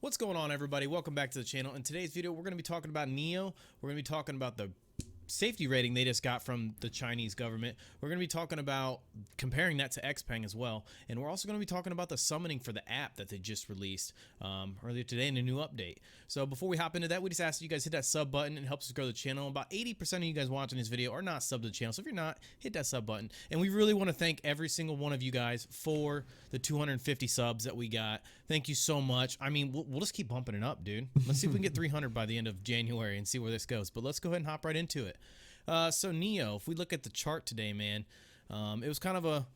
What's going on, everybody? Welcome back to the channel. In today's video, we're going to be talking about Nio. We're going to be talking about the safety rating they just got from the Chinese government. We're going to be talking about comparing that to XPeng as well. And we're also going to be talking about the summoning for the app that they just released earlier today in a new update. So before we hop into that, we just ask that you guys hit that sub button. It helps us grow the channel. About 80% of you guys watching this video are not subbed to the channel. So if you're not, hit that sub button. And we really want to thank every single one of you guys for the 250 subs that we got. Thank you so much. I mean, we'll just keep bumping it up, dude. Let's see if we can get 300 by the end of January and see where this goes. But let's go ahead and hop right into it. So Nio, if we look at the chart today, man, it was kind of a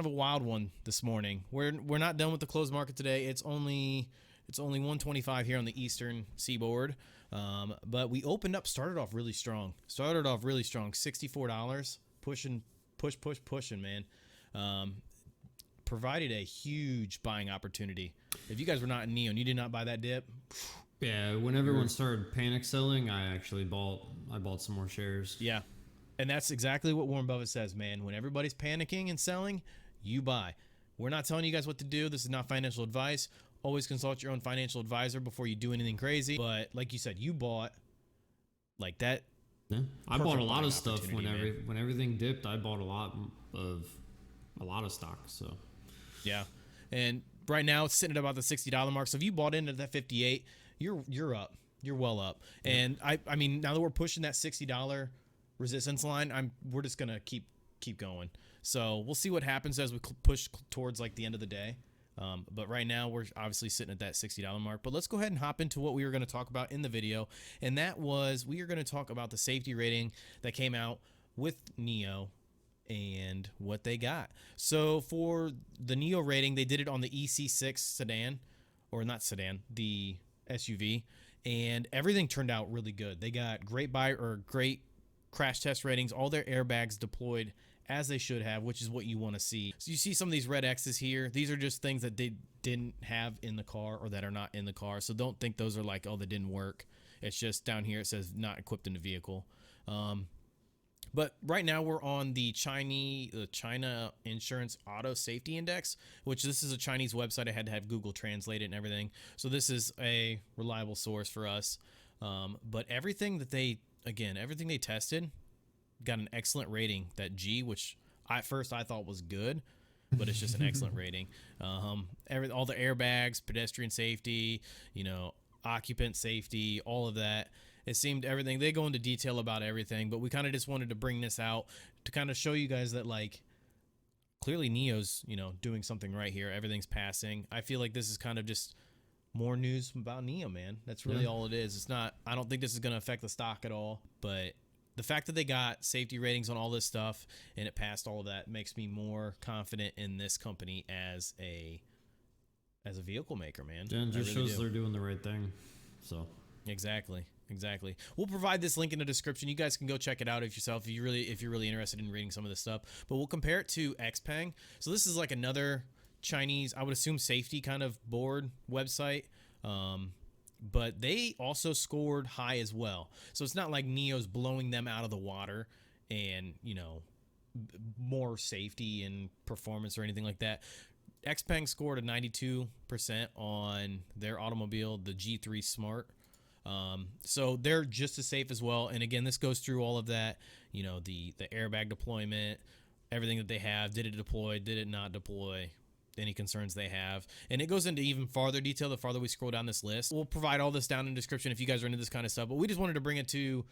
wild one this morning. We're not done with the closed market today. It's only 125 here on the eastern seaboard. But we started off really strong, $64, pushing, man. Provided a huge buying opportunity. If you guys were not in Nio and you did not buy that dip, yeah, when everyone started panic selling, I bought some more shares. Yeah, and that's exactly what Warren Buffett says, man. When everybody's panicking and selling, you buy. We're not telling you guys what to do. This is not financial advice. Always consult your own financial advisor before you do anything crazy. But like you said, you bought like that. Yeah, I bought a lot of stuff when everything dipped. I bought a lot of stocks. So yeah, and right now it's sitting at about the $60 mark. So if you bought into that 58, you're up. You're well up. And I mean, now that we're pushing that $60 resistance line, we're just gonna keep going. So we'll see what happens as we push towards like the end of the day. But right now we're obviously sitting at that $60 mark. But let's go ahead and hop into what we were going to talk about in the video, and that was we are going to talk about the safety rating that came out with Nio and what they got. So for the Nio rating, they did it on the EC6 sedan, or not sedan, the SUV, and everything turned out really good. They got great crash test ratings, all their airbags deployed as they should have, which is what you want to see. So you see some of these red X's here. These are just things that they didn't have in the car or that are not in the car. So don't think those are like, oh, they didn't work. It's just down here it says not equipped in the vehicle. But right now we're on the China Insurance Auto Safety Index, which this is a Chinese website. I had to have Google translate it and everything. So this is a reliable source for us. But everything they tested got an excellent rating. That G, which at first I thought was good, but it's just an excellent rating. All the airbags, pedestrian safety, occupant safety, all of that. It seemed everything. They go into detail about everything, but we kind of just wanted to bring this out to kind of show you guys that like clearly Nio's, doing something right here. Everything's passing. I feel like this is kind of just more news about Nio, man. That's really all it is. It's not, I don't think this is going to affect the stock at all, but the fact that they got safety ratings on all this stuff and it passed all of that makes me more confident in this company as a vehicle maker, man. Yeah, it just shows they're doing the right thing. So exactly. We'll provide this link in the description. You guys can go check it out if you're really interested in reading some of this stuff. But we'll compare it to XPeng. So this is like another Chinese, I would assume, safety kind of board website. But they also scored high as well. So it's not like Nio's blowing them out of the water and, more safety and performance or anything like that. XPeng scored a 92% on their automobile, the G3 Smart. So they're just as safe as well. And again, this goes through all of that, the airbag deployment, everything that they have. Did it deploy? Did it not deploy? Any concerns they have, and it goes into even farther detail the farther we scroll down this list. We'll provide all this down in the description if you guys are into this kind of stuff, but we just wanted to bring it to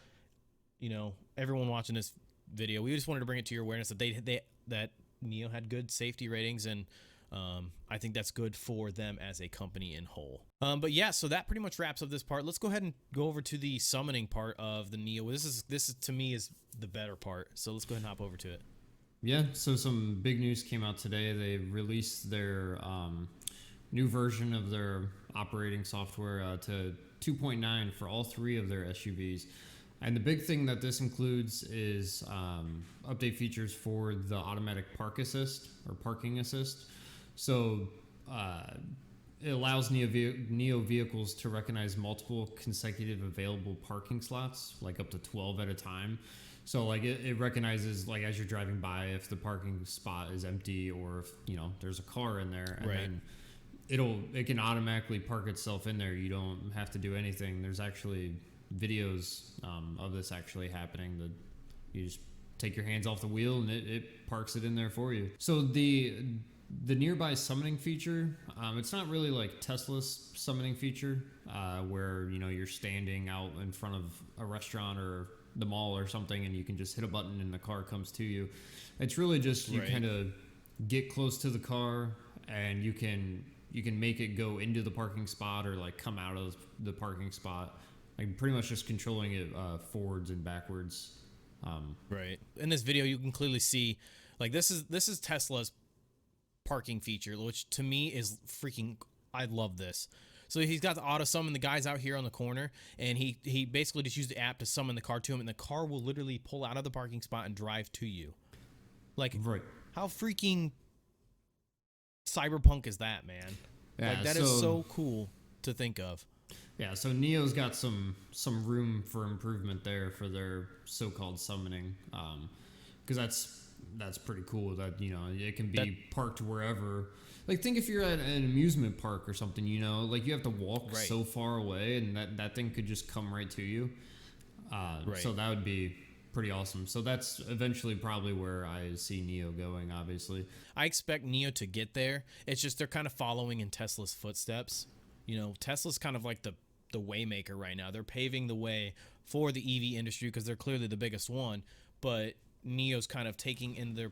everyone watching this video. We just wanted to bring it to your awareness that that Nio had good safety ratings, and I think that's good for them as a company in whole. But yeah, so that pretty much wraps up this part. Let's go ahead and go over to the summoning part of the Nio. This is to me is the better part, so let's go ahead and hop over to it. Yeah, so some big news came out today. They released their new version of their operating software to 2.9 for all three of their SUVs. And the big thing that this includes is update features for the automatic parking assist. So it allows Nio vehicles to recognize multiple consecutive available parking slots, like up to 12 at a time. So like it recognizes like as you're driving by if the parking spot is empty or if there's a car in there, and then it can automatically park itself in there. You don't have to do anything. There's actually videos of this actually happening. That you just take your hands off the wheel and it parks it in there for you. So the nearby summoning feature, it's not really like Tesla's summoning feature, where you're standing out in front of a restaurant or the mall or something and you can just hit a button and the car comes to you. It's really just you kind of get close to the car and you can make it go into the parking spot or like come out of the parking spot. Like pretty much just controlling it forwards and backwards. Right. In this video, you can clearly see, like this is Tesla's parking feature, which to me is freaking. I love this. So he's got the auto summon. The guy's out here on the corner, and he basically just used the app to summon the car to him, and the car will literally pull out of the parking spot and drive to you. Like, how freaking cyberpunk is that, man? Yeah, like that is so cool to think of. Yeah, so Nio's got some room for improvement there for their so-called summoning, because that's pretty cool. That it can be parked wherever. Like think if you're at an amusement park or something, like you have to walk so far away, and that thing could just come right to you. So that would be pretty awesome. So that's eventually probably where I see Nio going. Obviously, I expect Nio to get there. It's just they're kind of following in Tesla's footsteps. Tesla's kind of like the waymaker right now. They're paving the way for the EV industry because they're clearly the biggest one, but Nio's kind of taking in their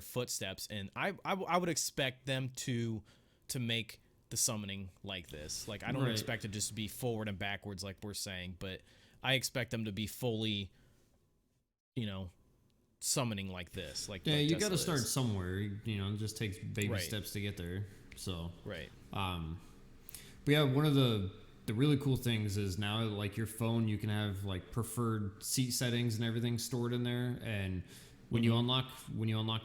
footsteps, and I would expect them to make the summoning like this. Like I don't expect it just to be forward and backwards like we're saying, but I expect them to be fully summoning like this. Like you got to start somewhere. It just takes baby steps to get there. So but yeah, one of the really cool things is now like your phone, you can have like preferred seat settings and everything stored in there, and when you unlock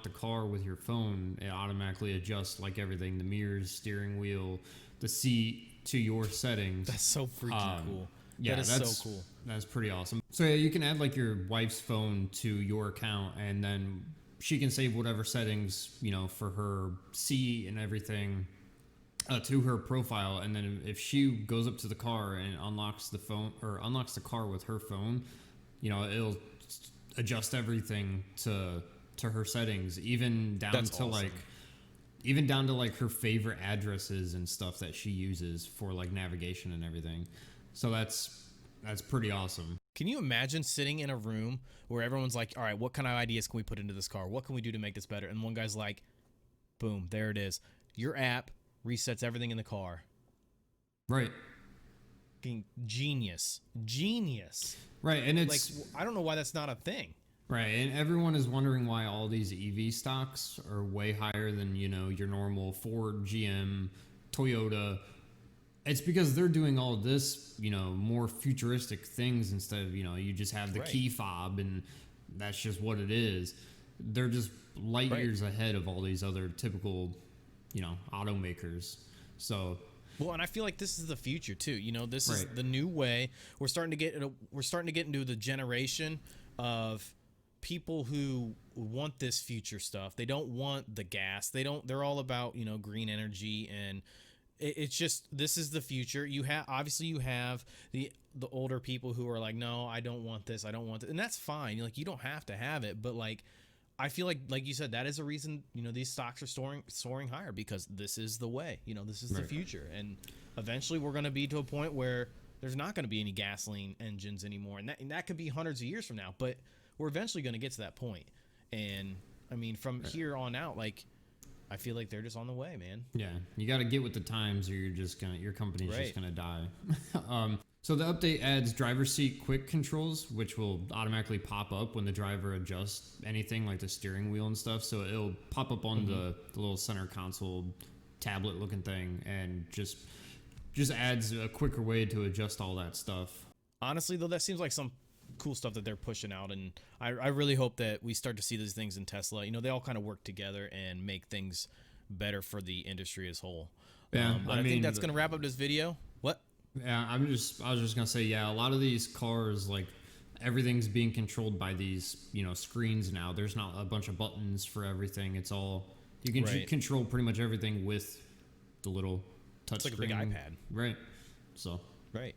the car with your phone, it automatically adjusts like everything, the mirrors, steering wheel, the seat to your settings. That's so freaking cool. Yeah, that's so cool. That's pretty awesome. So yeah, you can add like your wife's phone to your account, and then she can save whatever settings for her seat and everything to her profile, and then if she goes up to the car and unlocks the phone or unlocks the car with her phone, it'll adjust everything to her settings, even down to like her favorite addresses and stuff that she uses for like navigation and everything. So that's pretty awesome. Can you imagine sitting in a room where everyone's like, all right, what kind of ideas can we put into this car? What can we do to make this better? And one guy's like, boom, there it is. Your app resets everything in the car. Right. Genius. Right, and it's like I don't know why that's not a thing. Right, and everyone is wondering why all these EV stocks are way higher than your normal Ford, GM, Toyota. It's because they're doing all this, more futuristic things instead of you just have the key fob and that's just what it is. They're just light years ahead of all these other typical automakers. So well, and I feel like this is the future too. This is the new way. We're starting to get into the generation of people who want this future stuff. They don't want the gas. They're all about green energy, and it's just this is the future. You have the older people who are like, no, I don't want this. I don't want it, and that's fine. Like you don't have to have it, but like. I feel like you said, that is a reason, these stocks are soaring higher, because this is the way, this is the future. And eventually we're going to be to a point where there's not going to be any gasoline engines anymore. And that could be hundreds of years from now, but we're eventually going to get to that point. And I mean, from here on out, like, I feel like they're just on the way, man. Yeah. You got to get with the times or your company's just going to die. So the update adds driver seat quick controls, which will automatically pop up when the driver adjusts anything like the steering wheel and stuff. So it'll pop up on the little center console tablet looking thing, and just adds a quicker way to adjust all that stuff. Honestly, though, that seems like some cool stuff that they're pushing out, and I really hope that we start to see these things in Tesla. They all kind of work together and make things better for the industry as whole. Yeah, I think that's going to wrap up this video. What? Yeah, I was just gonna say, a lot of these cars, like everything's being controlled by these, screens now. There's not a bunch of buttons for everything. It's all you can control pretty much everything with the little touch It's like a big iPad. Right. So. Right.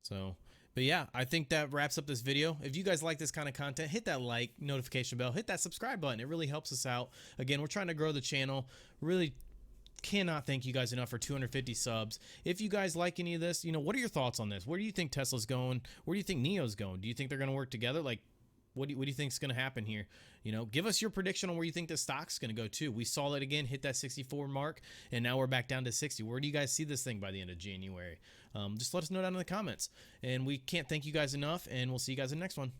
So, but yeah, I think that wraps up this video. If you guys like this kind of content, hit that like, notification bell, hit that subscribe button. It really helps us out. Again, we're trying to grow the channel. Really cannot thank you guys enough for 250 subs. If you guys like any of this, you know, what are your thoughts on this? Where do you think Tesla's going? Where do you think Nio's going? Do you think they're going to work together? Like, what do you think is going to happen here? You know, give us your prediction on where you think the stock's going to go too. We saw it again, hit that 64 mark, and now we're back down to 60. Where do you guys see this thing by the end of January? Just let us know down in the comments. And we can't thank you guys enough, and we'll see you guys in the next one.